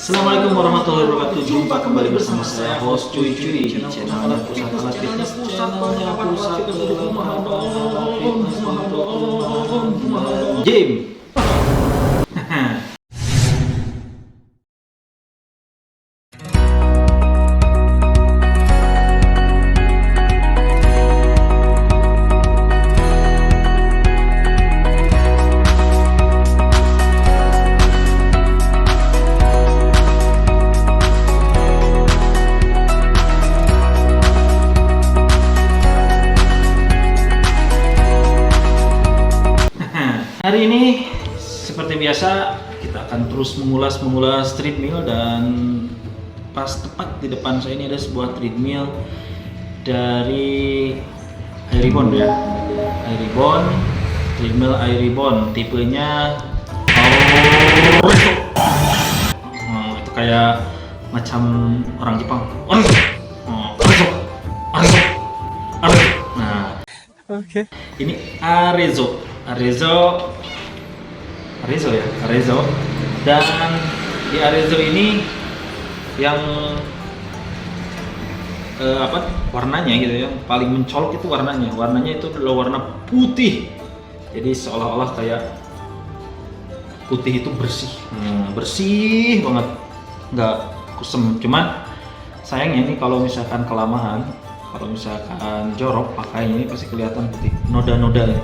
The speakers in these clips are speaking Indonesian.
Assalamualaikum warahmatullahi wabarakatuh. Jumpa kembali bersama saya host Cuy Cuy di channelnya Pusat Alat Fitness, channelnya Pusat Gym. Hari ini seperti biasa kita akan terus mengulas treadmill, dan pas tepat di depan saya ini ada sebuah treadmill dari Airibon ya. Airibon, treadmill Airibon, tipenya Arezo. Itu kayak macam orang Jepang. Arezo. Nah, oke. Ini Arezo ya, Arezo. Dan di Arezo ini yang warnanya gitu ya, yang paling mencolok itu warnanya itu adalah warna putih. Jadi seolah-olah kayak putih itu bersih, bersih banget, nggak kusem. Cuman sayangnya ini kalau misalkan kelamaan, kalau misalkan jorok pakainya ini pasti kelihatan putih, noda-noda ya.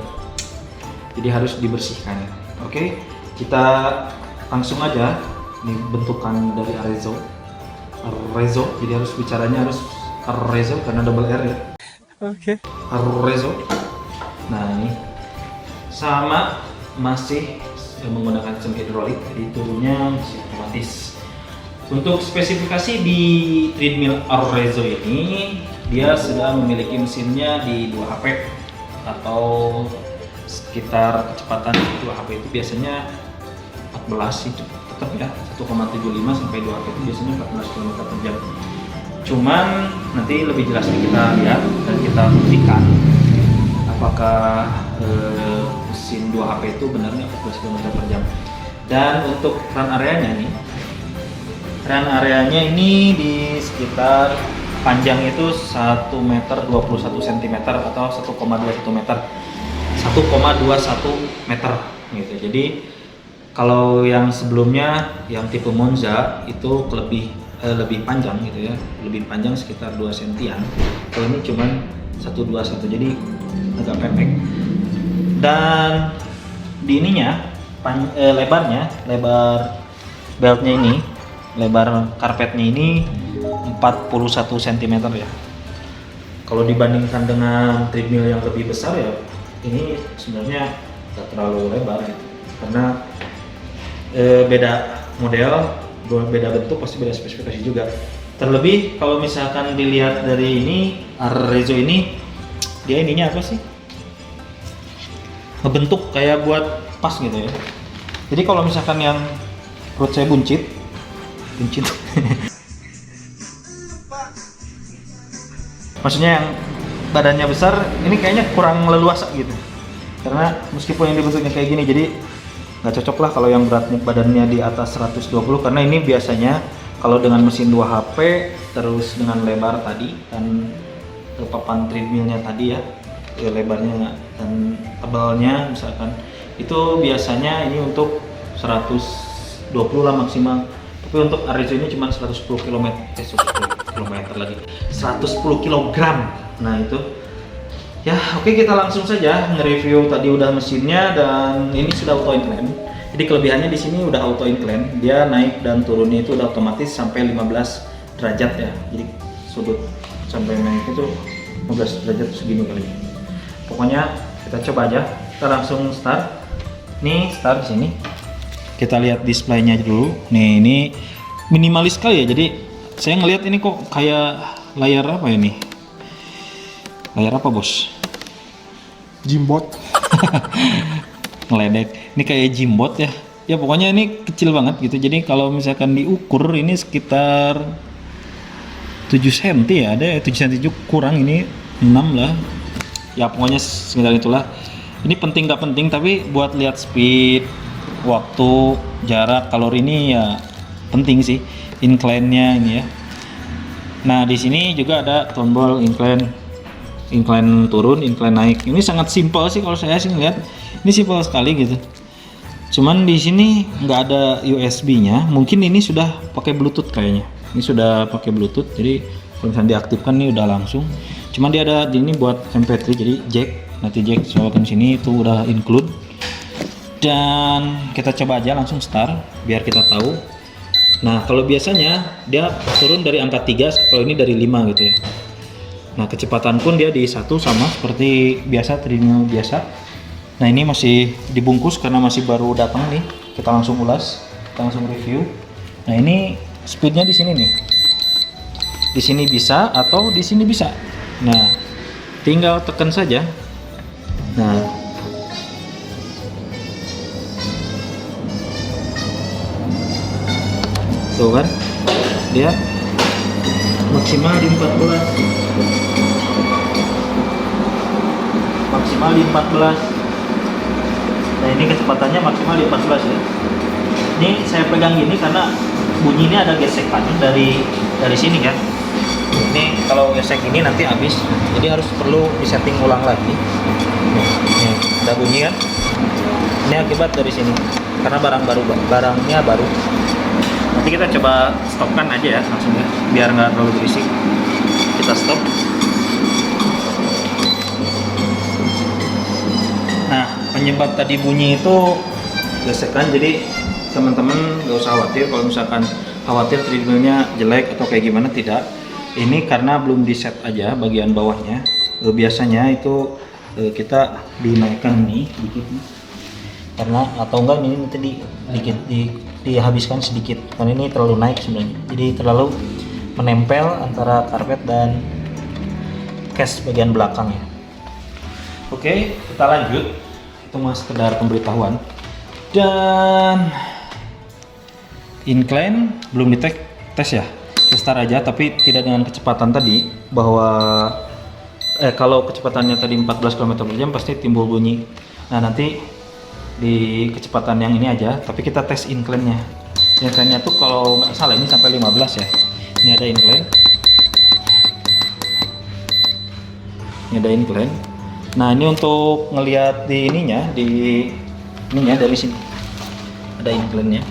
Jadi harus dibersihkan. Oke, kita langsung aja. Ini bentukan dari Arezo. Jadi harus bicaranya harus Arezo karena double R ya. Oke. Arezo. Nah ini sama masih menggunakan sistem hidrolik, jadi turunnya masih otomatis. Untuk spesifikasi di treadmill Arezo ini, dia sudah memiliki mesinnya di 2 HP atau sekitar kecepatan 2 HP itu biasanya 14 itu tetap ya, 1,75 sampai 2 HP itu biasanya 14 km per jam. Cuman nanti lebih jelasnya kita lihat dan kita buktikan apakah mesin 2 HP itu benarnya 14 km per jam. Dan untuk run areanya ini di sekitar panjang itu 1 meter 21 cm atau 1,21 meter. 1,21 meter gitu. Jadi kalau yang sebelumnya yang tipe Monza itu lebih panjang gitu ya, lebih panjang sekitar 2 sentian. Kalau ini cuman 121, jadi agak pendek. Dan di ininya lebar beltnya ini, lebar karpetnya ini 41 cm ya. Kalau dibandingkan dengan treadmill yang lebih besar ya, ini sebenarnya tidak terlalu lebar gitu. Karena beda model, beda bentuk, pasti beda spesifikasi juga. Terlebih kalau misalkan dilihat dari ini, Arezo ini dia ininya apa sih? Ngebentuk kayak buat pas gitu ya. Jadi kalau misalkan yang perut saya buncit maksudnya yang badannya besar, ini kayaknya kurang leluasa gitu. Karena meskipun yang dibentuknya kayak gini, jadi nggak cocok lah kalau yang berat badannya di atas 120, karena ini biasanya kalau dengan mesin 2 HP terus dengan lebar tadi dan papan treadmillnya tadi ya, lebarnya dan tebalnya misalkan, itu biasanya ini untuk 120 lah maksimal. Tapi untuk Arezo ini cuma 110 km, 110 km lagi, 110 kg. Nah itu ya, oke, kita langsung saja nge-review. Tadi udah mesinnya dan ini sudah auto incline. Jadi kelebihannya di sini udah auto incline, dia naik dan turunnya itu udah otomatis sampai 15 derajat ya. Jadi sudut sampai naik itu 15 derajat segini kali. Pokoknya kita coba aja. Kita langsung start. Nih start di sini. Kita lihat displaynya dulu. Nih ini minimalis sekali ya. Jadi saya ngelihat ini kok kayak layar apa ini? Layar apa bos? Jimbot. Ngeledek. Ini kayak jimbot ya. Ya pokoknya ini kecil banget gitu. Jadi kalau misalkan diukur ini sekitar 7 cm ya. Ada 7 cm kurang, ini 6 lah. Ya pokoknya sekitar itulah. Ini penting gak penting, tapi buat lihat speed, waktu, jarak, kalori ini ya penting sih, incline-nya ini ya. Nah di sini juga ada tombol incline turun, incline naik. Ini sangat simpel sih kalau saya sih ngeliat. Ini simpel sekali gitu. Cuman di sini nggak ada USB-nya. Mungkin ini sudah pakai Bluetooth kayaknya. Ini sudah pakai Bluetooth. Jadi kalau misalnya diaktifkan nih udah langsung. Cuman dia ada di ini buat MP3. Jadi jack. Nanti jack solokan sini itu udah include. Dan kita coba aja langsung start biar kita tahu. Nah kalau biasanya dia turun dari angka 3, kalau ini dari 5 gitu ya. Nah kecepatan pun dia di 1 sama seperti biasa, treadmill biasa. Nah ini masih dibungkus karena masih baru datang nih. Kita langsung ulas, kita langsung review. Nah ini speednya di sini nih. Di sini bisa atau di sini bisa. Nah tinggal tekan saja. Nah tuh kan dia maksimal di 14, maksimal di 14. Nah ini kecepatannya maksimal di 14 ya. Ini saya pegang gini karena bunyi ini ada gesekan dari sini kan. Ini kalau gesek ini nanti habis, jadi harus perlu disetting ulang lagi. Nih ada bunyi kan, ini akibat dari sini karena barangnya baru. Nanti kita coba stopkan aja ya langsung ya, biar nggak terlalu berisik. Kita stop. Nah penyebab tadi bunyi itu gesekan, jadi teman-teman nggak usah khawatir kalau misalkan khawatir treadmillnya jelek atau kayak gimana, tidak. Ini karena belum di set aja bagian bawahnya. Biasanya itu kita dinaikkan nih dikit nih. Karena atau enggak ini nanti dihabiskan sedikit karena ini terlalu naik sebenarnya, jadi terlalu menempel antara karpet dan case bagian belakangnya. Oke, kita lanjut. Itu mah sekedar pemberitahuan. Dan incline belum tes ya, start aja, tapi tidak dengan kecepatan tadi, bahwa kalau kecepatannya tadi 14 km/jam pasti timbul bunyi. Nah nanti di kecepatan yang ini aja, tapi kita tes incline-nya. Incline-nya tuh kalau nggak salah ini sampai 15 ya. Ini ada incline. Ini ada incline. Nah ini untuk ngelihat di ininya, dari sini ada incline-nya.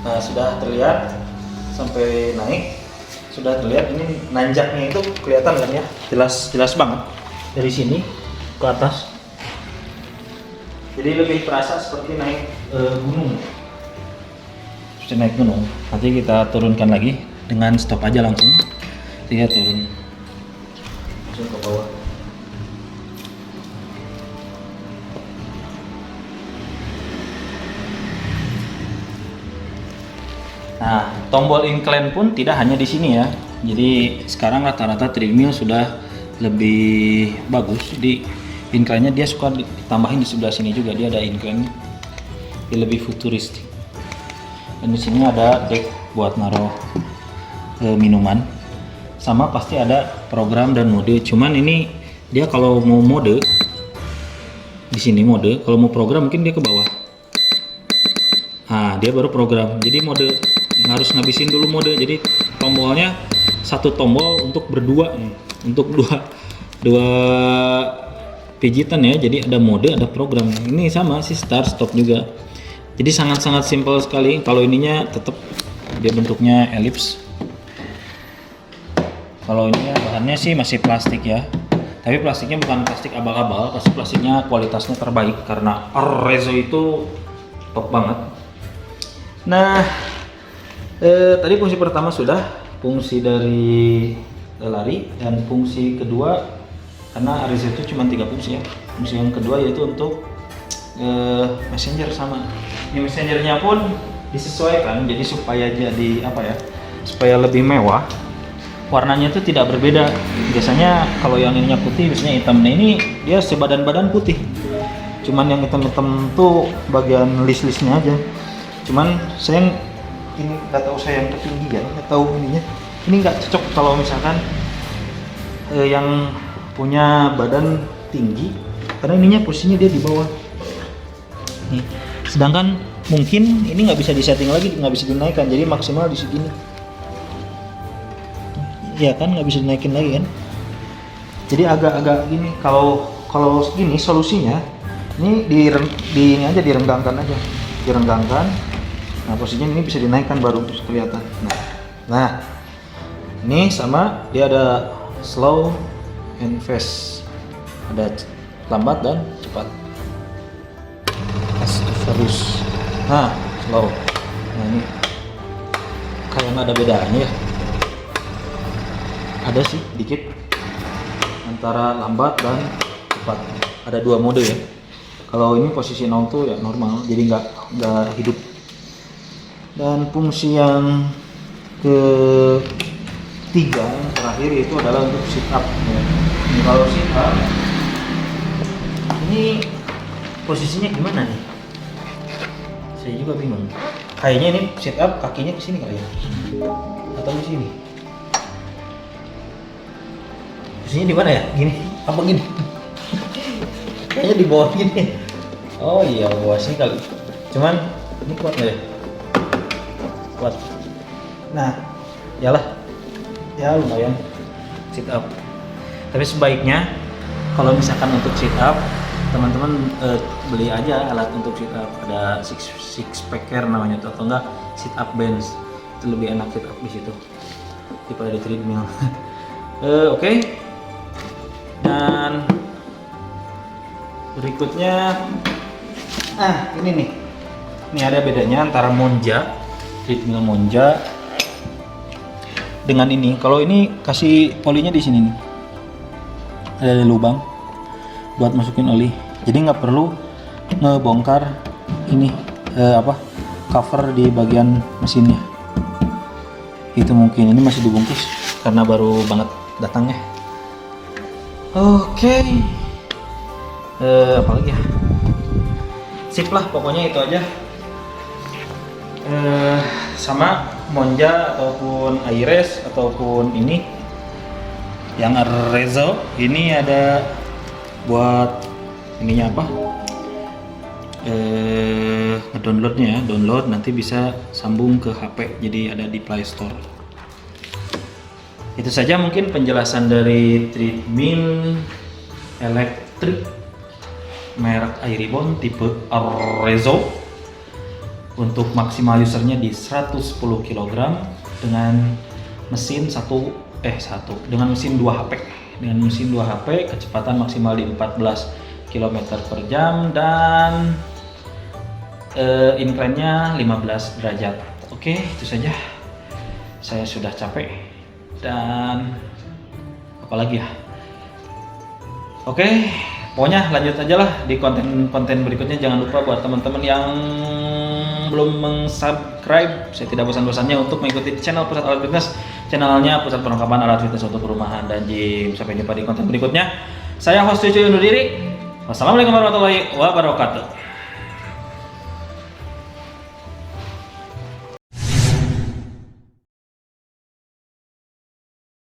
Nah sudah terlihat sampai naik. Sudah terlihat ini nanjaknya itu kelihatan kan ya, jelas banget dari sini ke atas. Jadi lebih terasa seperti naik gunung. Seperti naik gunung. Nanti kita turunkan lagi dengan stop aja langsung. Dia turun langsung ke bawah. Nah, tombol incline pun tidak hanya di sini ya. Jadi sekarang rata-rata treadmill sudah lebih bagus. Jadi incline-nya dia suka ditambahin di sebelah sini juga, dia ada incline. Dia lebih futuristik. Dan di sini ada deck buat naruh minuman. Sama pasti ada program dan mode. Cuman ini dia kalau mau mode di sini mode, kalau mau program mungkin dia ke bawah. Nah, dia baru program. Jadi mode harus ngabisin dulu mode. Jadi tombolnya satu tombol untuk berdua nih, untuk dua pijitan ya. Jadi ada mode, ada program. Ini sama sih, start stop juga. Jadi sangat-sangat simpel sekali. Kalau ininya tetap dia bentuknya elips. Kalau ini bahannya sih masih plastik ya. Tapi plastiknya bukan plastik abal-abal, pasti plastiknya kualitasnya terbaik karena Arezzo itu top banget. Nah, tadi fungsi pertama sudah, fungsi dari lari, dan fungsi kedua karena Arezzo itu cuma 3 fungsi ya. Fungsi yang kedua yaitu untuk messenger sama. Ini messengernya pun disesuaikan jadi supaya jadi apa ya? Supaya lebih mewah. Warnanya itu tidak berbeda. Biasanya kalau yang ininya putih, biasanya hitam. Nah ini dia sebadan-badan putih. Cuman yang hitam-hitam tuh bagian list-listnya aja. Cuman saya ini nggak tahu, saya yang ketinggian, nggak tahu ininya. Ini nggak cocok kalau misalkan yang punya badan tinggi, karena ininya posisinya dia di bawah. nih. Sedangkan mungkin ini nggak bisa disetting lagi, nggak bisa dinaikkan, jadi maksimal di segini. Ya kan, nggak bisa dinaikin lagi kan. Jadi agak-agak gini. Kalau gini solusinya, ini ini aja direnggangkan aja, direnggangkan. Nah posisinya ini bisa dinaikkan baru kelihatan. Nah ini sama dia ada slow and fast, ada lambat dan cepat. Terus, nah slow. Nah ini kayak nggak ada bedanya ya. Ada sih dikit antara lambat dan cepat. Ada dua mode ya. Kalau ini posisi 0 tuh ya normal, jadi nggak hidup. Dan fungsi yang ketiga yang terakhir itu adalah untuk sit up ya. Ini kalau sit up ini posisinya gimana nih? Saya juga bingung. Kayaknya ini sit up kakinya ke sini kali ya, atau di sini? Posisinya di mana ya? Gini? Apa gini? Kayaknya di bawah gini. Oh iya, bawah sini kali. Cuman ini kuat nggak ya? Kuat. Nah, yalah, ya lumayan sit up. Tapi sebaiknya kalau misalkan untuk sit up, teman-teman beli aja alat untuk sit up. Ada six packer namanya tuh, atau enggak sit up bands. Itu lebih enak sit up di situ daripada di treadmill. Oke. Dan berikutnya, ini nih. Ini ada bedanya antara Monja, treadmill Monja dengan ini. Kalau ini kasih olinya di sini nih, ada lubang buat masukin oli, jadi nggak perlu ngebongkar ini cover di bagian mesinnya. Itu mungkin ini masih dibungkus karena baru banget datangnya. Oke. Apalagi ya, sip lah pokoknya itu aja. Sama Monja ataupun Aires ataupun ini yang Rezo ini ada buat ininya apa, ngedownloadnya ya, download nanti bisa sambung ke HP, jadi ada di Play Store. Itu saja mungkin penjelasan dari treadmill elektrik merek Airibon tipe Rezo untuk maksimal usernya di 110 kg dengan mesin dengan mesin 2 HP. Dengan mesin 2 HP kecepatan maksimal di 14 km per jam dan incline-nya 15 derajat. Oke, itu saja. Saya sudah capek dan apalagi ya. Oke, pokoknya lanjut aja lah di konten-konten berikutnya. Jangan lupa buat teman-teman yang belum meng-subscribe, saya tidak bosan-bosannya untuk mengikuti channel Pusat Alat Fitness, channelnya Pusat Perlengkapan Alat Fitness untuk Perumahan dan Gym. Sampai jumpa di konten berikutnya. Saya host Cucu undur diri. Wassalamualaikum warahmatullahi wabarakatuh.